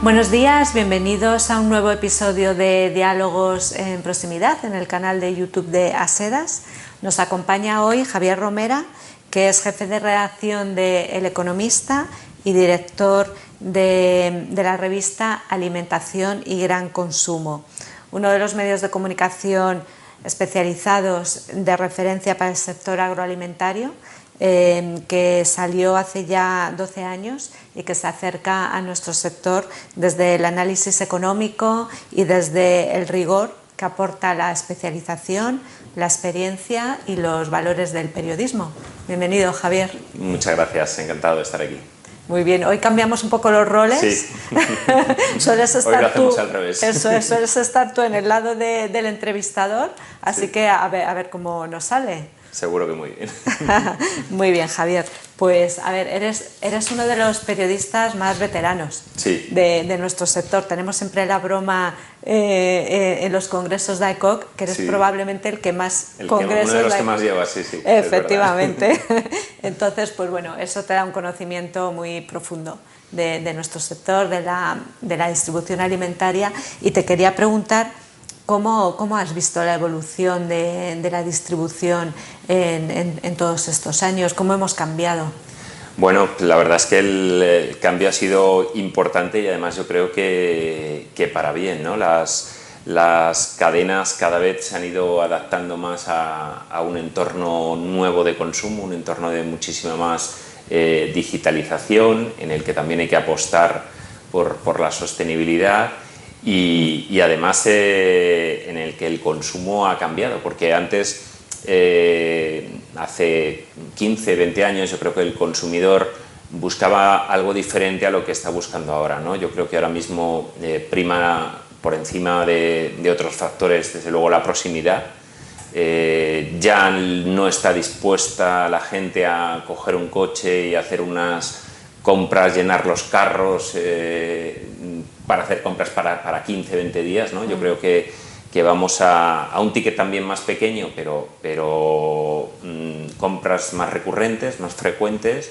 Buenos días, bienvenidos a un nuevo episodio de Diálogos en Proximidad en el canal de YouTube de Asedas. Nos acompaña hoy Javier Romera, que es jefe de redacción de El Economista y director de la revista Alimentación y Gran Consumo, uno de los medios de comunicación especializados de referencia para el sector agroalimentario, que salió hace ya 12 años y que se acerca a nuestro sector desde el análisis económico y desde el rigor que aporta la especialización, la experiencia y los valores del periodismo. Bienvenido, Javier. Muchas gracias, encantado de estar aquí. Muy bien, hoy cambiamos un poco los roles. Sí. Sueles estar hoy lo hacemos tú, al revés. Eso es, sueles estar tú en el lado del entrevistador, así sí. Que a ver cómo nos sale. Seguro que muy bien. Muy bien, Javier. Pues, a ver, eres uno de los periodistas más veteranos sí. de nuestro sector. Tenemos siempre la broma en los congresos de AECOC, que eres sí. probablemente el que más uno de los que más lleva, sí. Efectivamente. Entonces, pues bueno, eso te da un conocimiento muy profundo de nuestro sector, de la distribución alimentaria. Y te quería preguntar, ¿cómo has visto la evolución de la distribución en todos estos años? ¿Cómo hemos cambiado? Bueno, la verdad es que el cambio ha sido importante y además yo creo que para bien, ¿no? Las cadenas cada vez se han ido adaptando más a un entorno nuevo de consumo, un entorno de muchísima más digitalización, en el que también hay que apostar por la sostenibilidad. Y además en el que el consumo ha cambiado, porque antes, hace 15, 20 años, yo creo que el consumidor buscaba algo diferente a lo que está buscando ahora, ¿no? Yo creo que ahora mismo prima por encima de otros factores, desde luego, la proximidad. Ya no está dispuesta la gente a coger un coche y hacer unas compras, llenar los carros para hacer compras para 15, 20 días, ¿no? Yo creo que vamos a un ticket también más pequeño, pero compras más recurrentes, más frecuentes,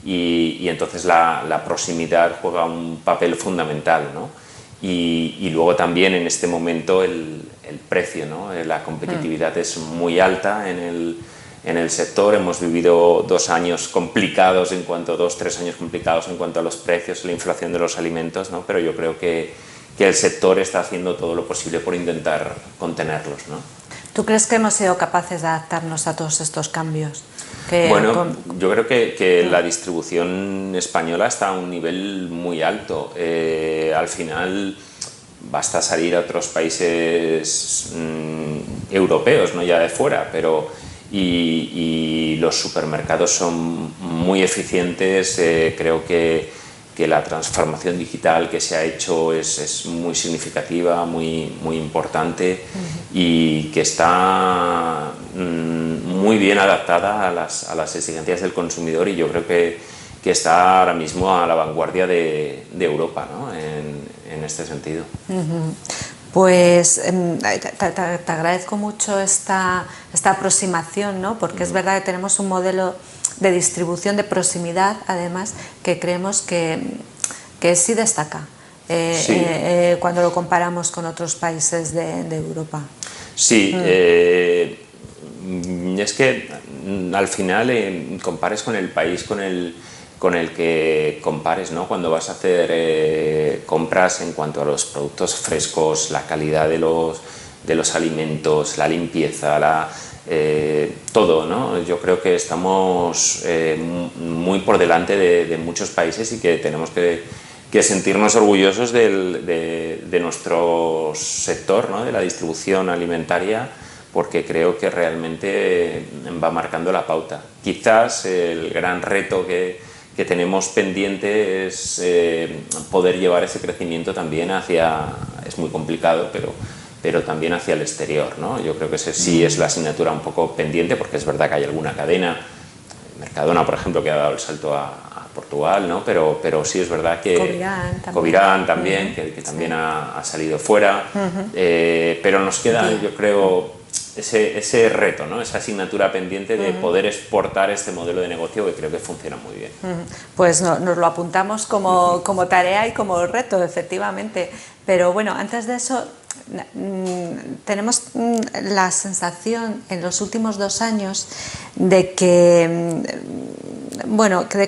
y entonces la proximidad juega un papel fundamental, ¿no? Y luego también en este momento el precio, ¿no? La competitividad es muy alta en el sector. Hemos vivido 2 años complicados en cuanto, 2-3 años complicados en cuanto a los precios, la inflación de los alimentos, ¿no? Pero yo creo que el sector está haciendo todo lo posible por intentar contenerlos, ¿no? ¿Tú crees que hemos sido capaces de adaptarnos a todos estos cambios? Bueno, yo creo que la distribución española está a un nivel muy alto. Al final basta salir a otros países europeos, no ya de fuera, pero y los supermercados son muy eficientes. Creo que la transformación digital que se ha hecho es muy significativa, muy importante, y que está muy bien adaptada a las exigencias del consumidor, y yo creo que está ahora mismo a la vanguardia de Europa, ¿no? en este sentido. Pues te agradezco mucho esta aproximación, ¿no? Porque es verdad que tenemos un modelo de distribución de proximidad, además, que creemos que sí destaca cuando lo comparamos con otros países de Europa. Sí, es que al final compares con el país con el que compares, ¿no? Cuando vas a hacer compras en cuanto a los productos frescos, la calidad de los alimentos, la limpieza, todo, ¿no? Yo creo que estamos muy por delante de muchos países, y que tenemos que sentirnos orgullosos de nuestro sector, ¿no? De la distribución alimentaria, porque creo que realmente va marcando la pauta. Quizás el gran reto que tenemos pendiente es poder llevar ese crecimiento también es muy complicado, pero también hacia el exterior, ¿no? Yo creo que ese sí es la asignatura un poco pendiente, porque es verdad que hay alguna cadena, Mercadona, por ejemplo, que ha dado el salto a Portugal, ¿no? Pero sí es verdad que Covirán también, que también ha salido fuera, pero nos queda, yo creo, ese reto, ¿no? Esa asignatura pendiente de poder exportar este modelo de negocio que creo que funciona muy bien. Pues nos lo apuntamos como tarea y como reto, efectivamente. Pero bueno, antes de eso, tenemos la sensación en los últimos 2 años de que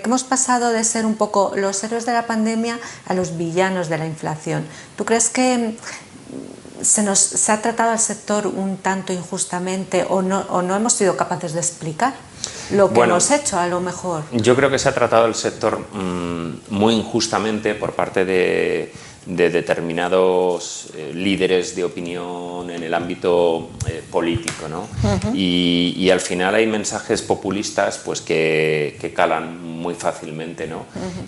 hemos pasado de ser un poco los héroes de la pandemia a los villanos de la inflación. ¿Tú crees que se ha tratado al sector un tanto injustamente o no hemos sido capaces de explicar lo que hemos hecho, a lo mejor? Yo creo que se ha tratado el sector muy injustamente por parte de determinados líderes de opinión en el ámbito político, ¿no? Y al final hay mensajes populistas pues que calan muy fácilmente, ¿no?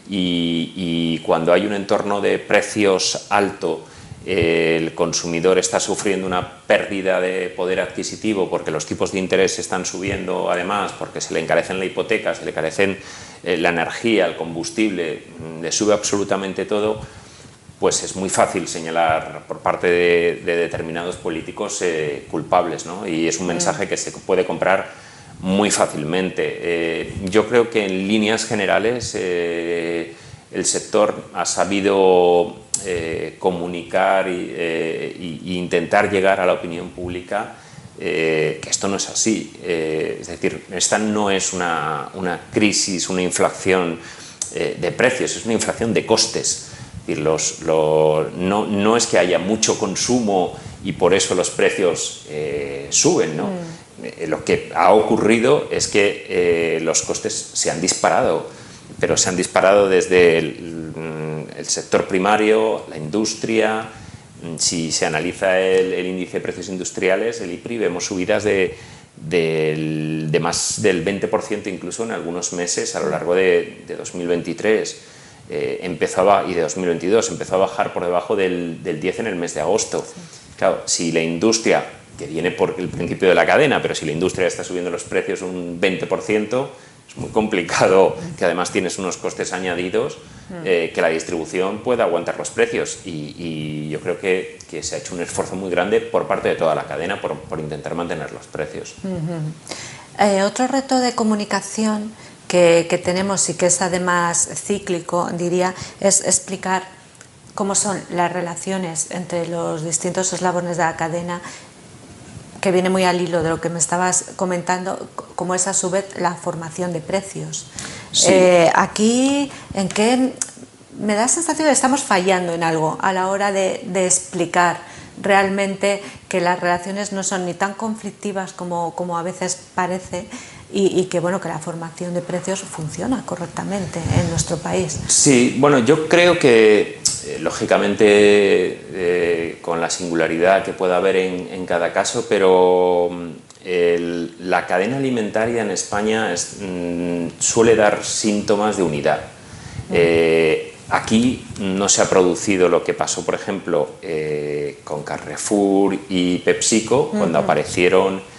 Y cuando hay un entorno de precios alto, el consumidor está sufriendo una pérdida de poder adquisitivo porque los tipos de interés están subiendo, además porque se le encarecen la hipoteca, se le encarecen la energía, el combustible, le sube absolutamente todo, pues es muy fácil señalar por parte de determinados políticos culpables, ¿no? Y es un mensaje que se puede comprar muy fácilmente. Yo creo que en líneas generales el sector ha sabido comunicar e intentar llegar a la opinión pública que esto no es así. Es decir, esta no es una crisis, una inflación de precios, es una inflación de costes. Es decir, no es que haya mucho consumo y por eso los precios suben, ¿no? Lo que ha ocurrido es que los costes se han disparado, pero se han disparado desde el sector primario, la industria. Si se analiza el índice de precios industriales, el IPRI, vemos subidas de más del 20% incluso en algunos meses a lo largo de 2023. Y de 2022 empezó a bajar por debajo del 10 en el mes de agosto. Claro, si la industria, que viene por el principio de la cadena, pero si la industria está subiendo los precios un 20%, es muy complicado que además tienes unos costes añadidos que la distribución pueda aguantar los precios. Y yo creo que se ha hecho un esfuerzo muy grande por parte de toda la cadena por intentar mantener los precios. Otro reto de comunicación que tenemos y que es además cíclico, diría, es explicar cómo son las relaciones entre los distintos eslabones de la cadena, que viene muy al hilo de lo que me estabas comentando, como es a su vez la formación de precios. Sí. Aquí, ¿en qué me da la sensación de que estamos fallando en algo a la hora de explicar realmente que las relaciones no son ni tan conflictivas como a veces parece y que que la formación de precios funciona correctamente en nuestro país? Sí, bueno, yo creo que lógicamente con la singularidad que pueda haber en cada caso, pero la cadena alimentaria en España suele dar síntomas de unidad. Aquí no se ha producido lo que pasó, por ejemplo, con Carrefour y PepsiCo, cuando aparecieron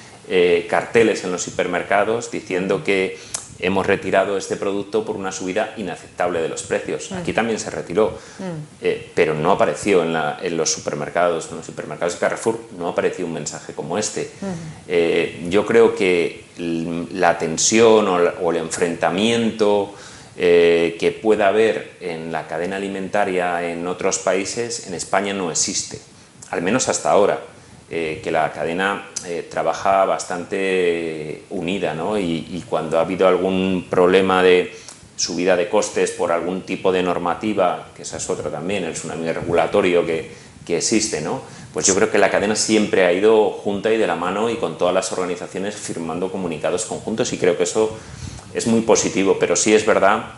carteles en los supermercados diciendo que hemos retirado este producto por una subida inaceptable de los precios. Aquí también se retiró, pero no apareció en los supermercados. En los supermercados de Carrefour no apareció un mensaje como este. Yo creo que la tensión o el enfrentamiento que pueda haber en la cadena alimentaria en otros países, en España no existe, al menos hasta ahora. Que la cadena trabaja bastante unida, ¿no? Y cuando ha habido algún problema de subida de costes por algún tipo de normativa, que esa es otra también, el tsunami regulatorio que existe, ¿no? Pues yo creo que la cadena siempre ha ido junta y de la mano y con todas las organizaciones firmando comunicados conjuntos, y creo que eso es muy positivo, pero sí es verdad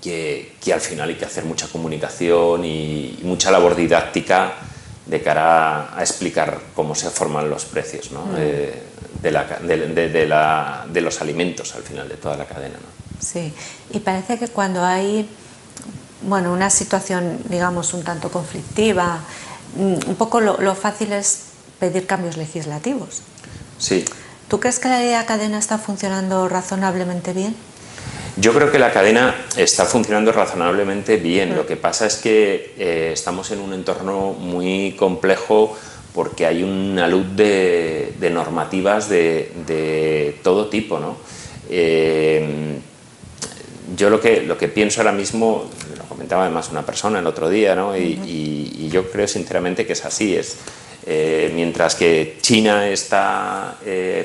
que al final hay que hacer mucha comunicación y mucha labor didáctica de cara a explicar cómo se forman los precios, ¿no? de los alimentos al final de toda la cadena, ¿no? Sí, y parece que cuando hay una situación, digamos, un tanto conflictiva, un poco lo fácil es pedir cambios legislativos. Sí. ¿Tú crees que la cadena está funcionando razonablemente bien? Yo creo que la cadena está funcionando razonablemente bien. Lo que pasa es que estamos en un entorno muy complejo porque hay una luz de de normativas de todo tipo, ¿no? Yo lo que pienso ahora mismo, lo comentaba además una persona el otro día, ¿no? Y yo creo sinceramente que es así, mientras que China está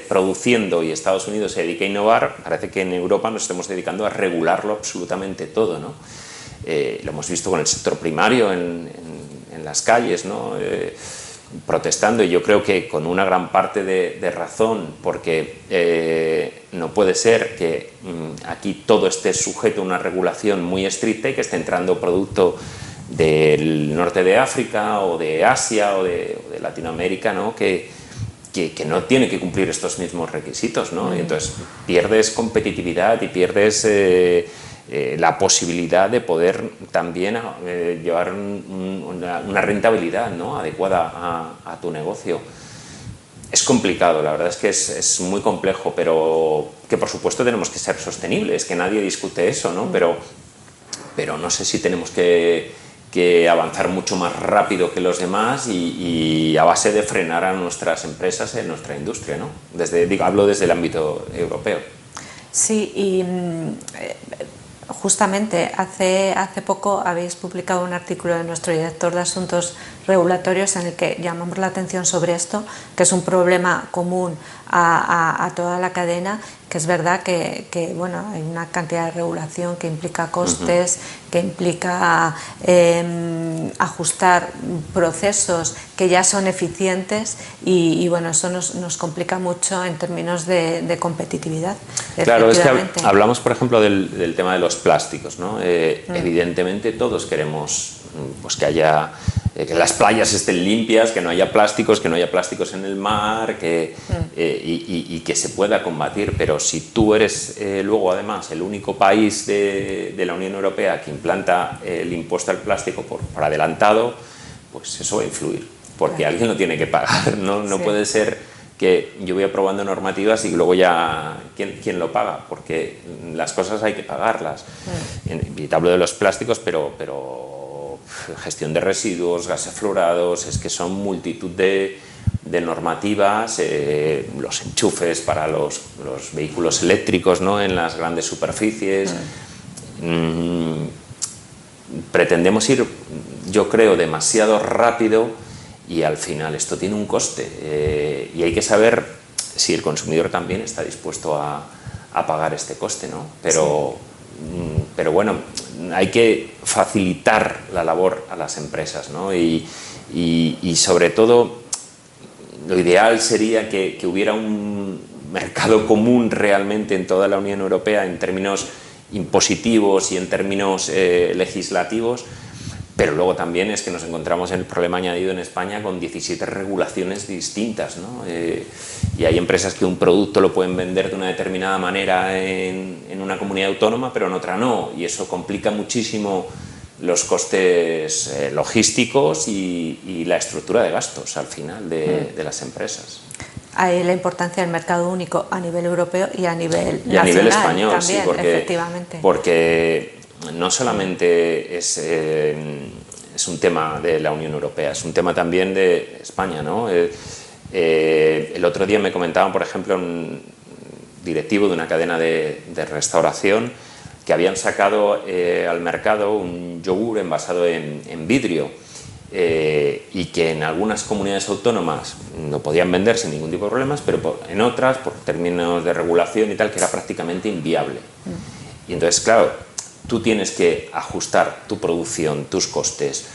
produciendo y Estados Unidos se dedica a innovar, parece que en Europa nos estamos dedicando a regularlo absolutamente todo, ¿no? Lo hemos visto con el sector primario en las calles, ¿no? Protestando, y yo creo que con una gran parte de razón, porque no puede ser que aquí todo esté sujeto a una regulación muy estricta y que esté entrando producto del norte de África o de Asia o de Latinoamérica, ¿no? que no tiene que cumplir estos mismos requisitos, ¿no? Y entonces pierdes competitividad y pierdes la posibilidad de poder también llevar una rentabilidad, ¿no? adecuada a tu negocio. Es complicado, la verdad es que es muy complejo, pero que por supuesto tenemos que ser sostenibles, que nadie discute eso, ¿no? Pero no sé si tenemos que avanzar mucho más rápido que los demás y a base de frenar a nuestras empresas en nuestra industria, ¿no? Hablo desde el ámbito europeo. Sí, y justamente hace poco habéis publicado un artículo de nuestro director de Asuntos Regulatorios en el que llamamos la atención sobre esto, que es un problema común a toda la cadena, que es verdad que bueno, hay una cantidad de regulación que implica costes, que implica ajustar procesos que ya son eficientes y bueno, eso nos complica mucho en términos de competitividad. Claro, es que hablamos, por ejemplo, del tema de los plásticos, ¿no? Evidentemente todos queremos pues que haya que las playas estén limpias, que no haya plásticos en el mar, y que se pueda combatir, pero si tú eres luego además el único país de la Unión Europea que implanta el impuesto al plástico por adelantado, pues eso va a influir, porque alguien lo tiene que pagar, no sí. Puede ser que yo voy aprobando normativas y luego ya ¿quién lo paga? Porque las cosas hay que pagarlas. Y te hablo de los plásticos, pero gestión de residuos, gases fluorados, es que son multitud de normativas, los enchufes para los vehículos eléctricos, ¿no? En las grandes superficies. Pretendemos ir, yo creo, demasiado rápido y al final esto tiene un coste y hay que saber si el consumidor también está dispuesto a pagar este coste, ¿no? Pero bueno, hay que facilitar la labor a las empresas, ¿no? Y sobre todo lo ideal sería que hubiera un mercado común realmente en toda la Unión Europea en términos impositivos y en términos legislativos, pero luego también es que nos encontramos en el problema añadido en España con 17 regulaciones distintas, ¿no? Y hay empresas que un producto lo pueden vender de una determinada manera en una comunidad autónoma, pero en otra no, y eso complica muchísimo los costes logísticos y la estructura de gastos al final de las empresas. Hay la importancia del mercado único a nivel europeo y a nivel nacional, a nivel español, también, sí, efectivamente. Porque no solamente es un tema de la Unión Europea, es un tema también de España, ¿no? El otro día me comentaban, por ejemplo, un directivo de una cadena de restauración que habían sacado al mercado un yogur envasado en vidrio y que en algunas comunidades autónomas no podían vender sin ningún tipo de problemas, pero en otras, por términos de regulación y tal, que era prácticamente inviable. Y entonces, claro, tú tienes que ajustar tu producción, tus costes,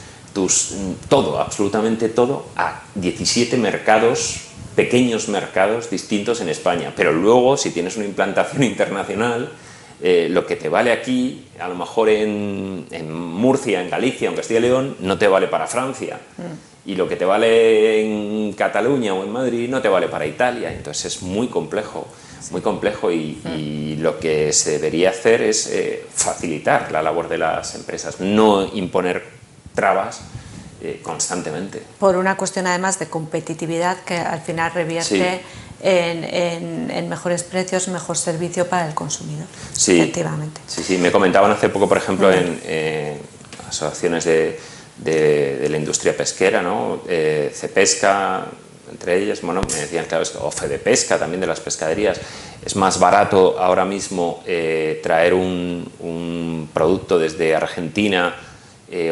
todo, absolutamente todo, a 17 mercados, pequeños mercados distintos en España. Pero luego, si tienes una implantación internacional, lo que te vale aquí, a lo mejor en Murcia, en Galicia, en Castilla y León, no te vale para Francia. Y lo que te vale en Cataluña o en Madrid no te vale para Italia. Entonces es muy complejo. Muy complejo y lo que se debería hacer es facilitar la labor de las empresas, no imponer trabas constantemente. Por una cuestión además de competitividad que al final revierte en mejores precios, mejor servicio para el consumidor. Sí, efectivamente. Sí, me comentaban hace poco, por ejemplo, en asociaciones de la industria pesquera, ¿no? Cepesca, entre ellas, bueno, me decían, claro, OFE de pesca, también de las pescaderías, es más barato ahora mismo traer un producto desde Argentina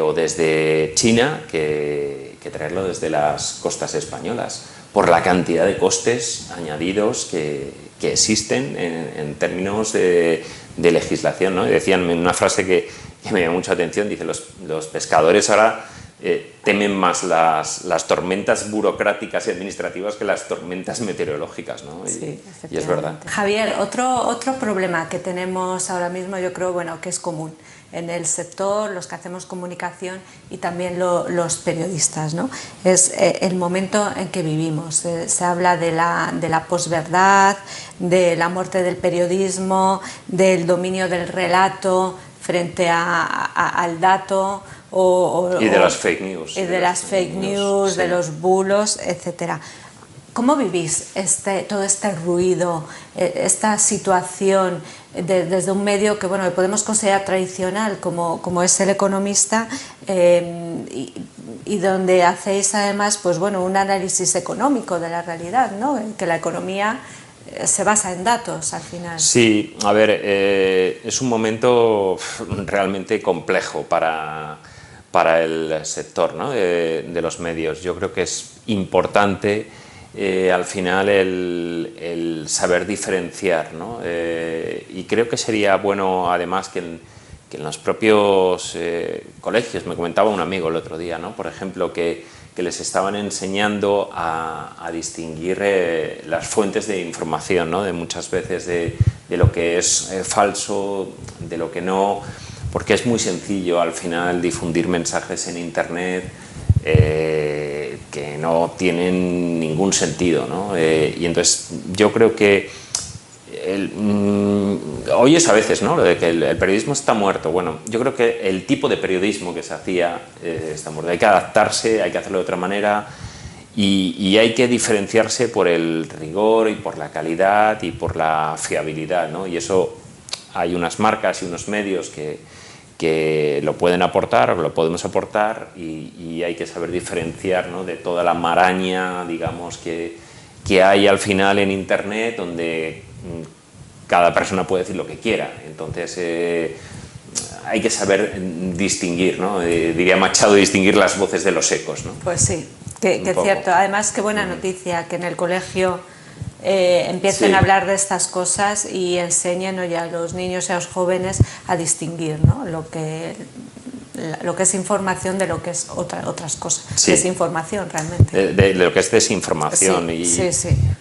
o desde China que traerlo desde las costas españolas, por la cantidad de costes añadidos que existen en términos de legislación, ¿no? Y decían una frase que me llamó mucha atención, dice, los pescadores ahora temen más las tormentas burocráticas y administrativas que las tormentas meteorológicas, ¿no? Sí, y es verdad. Javier, otro problema que tenemos ahora mismo, yo creo, bueno, que es común en el sector, los que hacemos comunicación y también los periodistas, ¿no? Es el momento en que vivimos. Se habla de la posverdad, de la muerte del periodismo, del dominio del relato frente al dato, y de las fake news. Y de las fake news, sí, de los bulos, etcétera. ¿Cómo vivís todo este ruido, esta situación desde un medio que, bueno, podemos considerar tradicional como es El Economista, y donde hacéis además, pues bueno, un análisis económico de la realidad, ¿no? Que la economía se basa en datos al final? Sí, a ver, es un momento realmente complejo para el sector, ¿no? de los medios. Yo creo que es importante al final el saber diferenciar, ¿no? Y creo que sería bueno además que en los propios colegios, me comentaba un amigo el otro día, ¿no? Por ejemplo, que les estaban enseñando a distinguir las fuentes de información, ¿no? De muchas veces de lo que es falso, de lo que no, porque es muy sencillo al final difundir mensajes en Internet que no tienen ningún sentido, ¿no? Y entonces yo creo que oyes a veces, ¿no? Lo de que el periodismo está muerto. Bueno, yo creo que el tipo de periodismo que se hacía está muerto. Hay que adaptarse, hay que hacerlo de otra manera y hay que diferenciarse por el rigor y por la calidad y por la fiabilidad, ¿no? Y eso hay unas marcas y unos medios que lo pueden aportar o lo podemos aportar y hay que saber diferenciar, ¿no? De toda la maraña, digamos, que hay al final en Internet, donde cada persona puede decir lo que quiera. Entonces hay que saber distinguir, ¿no? Diría Machado, distinguir las voces de los ecos, ¿no? Pues sí, que es cierto. Además, qué buena noticia que en el colegio empiecen a hablar de estas cosas y enseñen, ¿no?, ya a los niños y a los jóvenes a distinguir, ¿no?, lo que es información de lo que es otras cosas. Sí. Desinformación realmente. De lo que es desinformación. Sí,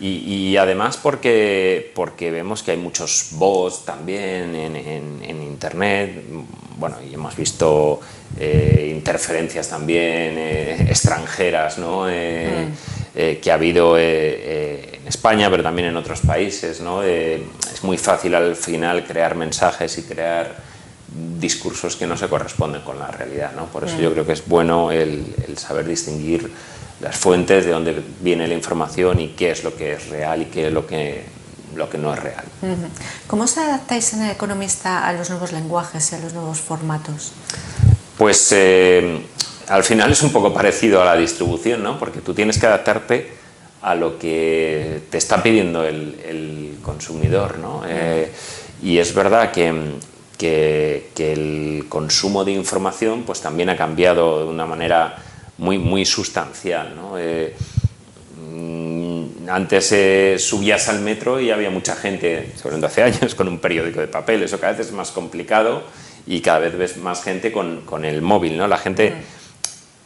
y además porque vemos que hay muchos bots también en Internet, bueno, y hemos visto interferencias también extranjeras, ¿no? Que ha habido en España, pero también en otros países, ¿no? Es muy fácil al final crear mensajes y crear discursos que no se corresponden con la realidad, ¿no? Por eso yo creo que es bueno el saber distinguir las fuentes, de dónde viene la información y qué es lo que es real y qué es lo que no es real. ¿Cómo os adaptáis en El Economista a los nuevos lenguajes y a los nuevos formatos? Pues al final es un poco parecido a la distribución, ¿no? Porque tú tienes que adaptarte a lo que te está pidiendo el consumidor, ¿no? Y es verdad que el consumo de información pues también ha cambiado de una manera muy sustancial, ¿no? Antes subías al metro y había mucha gente, sobre todo hace años, con un periódico de papel. Eso cada vez es más complicado y cada vez ves más gente con el móvil, ¿no? La gente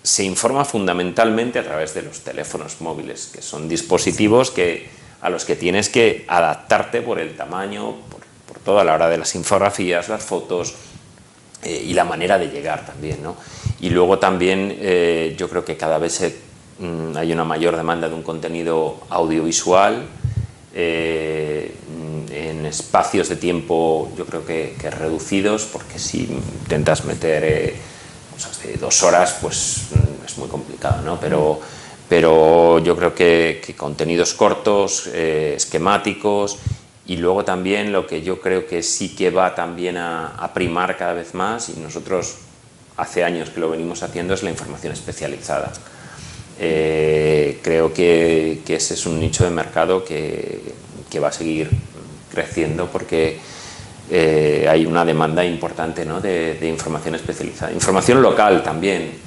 se informa fundamentalmente a través de los teléfonos móviles, que son dispositivos a los que tienes que adaptarte por el tamaño, por toda la hora de las infografías, las fotos y la manera de llegar también, ¿no? Y luego también yo creo que cada vez hay una mayor demanda de un contenido audiovisual en espacios de tiempo, yo creo que reducidos, porque si intentas meter cosas de 2 horas, pues es muy complicado, ¿no? Pero yo creo que contenidos cortos, esquemáticos, y luego también lo que yo creo que sí que va también a primar cada vez más, y nosotros hace años que lo venimos haciendo, es la información especializada. Creo que ese es un nicho de mercado que va a seguir creciendo porque hay una demanda importante, ¿no?, de información especializada. Información local también.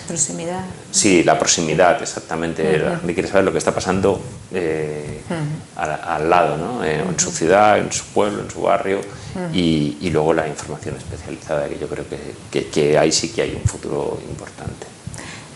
Proximidad. Sí, la proximidad, exactamente. La gente quiere saber lo que está pasando al lado, ¿no? En su ciudad, en su pueblo, en su barrio, y luego la información especializada, que yo creo que ahí sí que hay un futuro importante.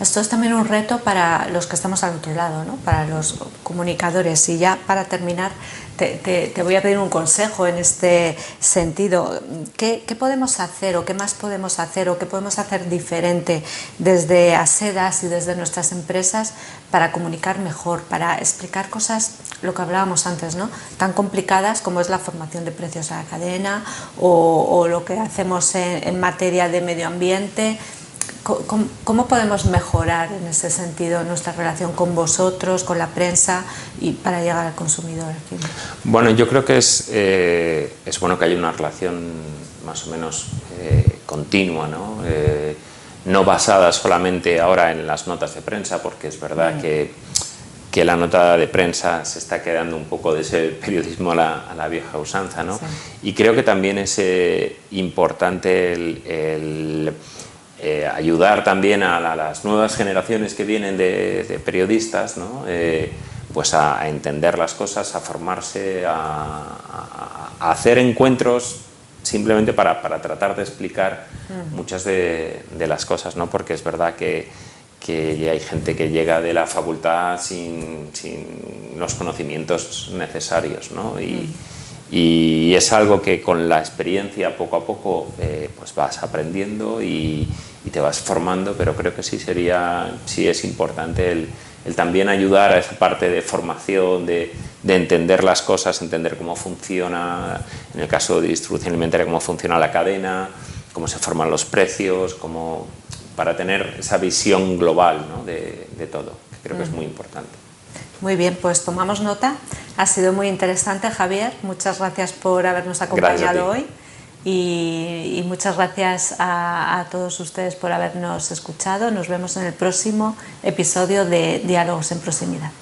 Esto es también un reto para los que estamos al otro lado, ¿no?, para los comunicadores. Y ya para terminar, te voy a pedir un consejo en este sentido. ¿Qué podemos hacer o qué más podemos hacer o qué podemos hacer diferente desde Asedas y desde nuestras empresas para comunicar mejor, para explicar cosas, lo que hablábamos antes, ¿no?, tan complicadas como es la formación de precios a la cadena o lo que hacemos en materia de medio ambiente? ¿Cómo podemos mejorar en ese sentido nuestra relación con vosotros, con la prensa y para llegar al consumidor? Bueno, yo creo que es bueno que haya una relación más o menos continua, ¿no? No basada solamente ahora en las notas de prensa, porque es verdad que la nota de prensa se está quedando un poco de ese periodismo a la vieja usanza, ¿no? Sí. Y creo que también es importante el ayudar también a las nuevas generaciones que vienen de periodistas, ¿no?, pues a entender las cosas, a formarse, a hacer encuentros simplemente para tratar de explicar muchas de las cosas, ¿no?, porque es verdad que hay gente que llega de la facultad sin los conocimientos necesarios, ¿no? Y es algo que con la experiencia poco a poco pues vas aprendiendo y te vas formando, pero creo que sí es importante el también ayudar a esa parte de formación, de entender las cosas, entender cómo funciona, en el caso de distribución alimentaria, cómo funciona la cadena, cómo se forman los precios, para tener esa visión global, ¿no?, de todo, que creo que es muy importante. Muy bien, pues tomamos nota. Ha sido muy interesante, Javier. Muchas gracias por habernos acompañado hoy y muchas gracias a todos ustedes por habernos escuchado. Nos vemos en el próximo episodio de Diálogos en Proximidad.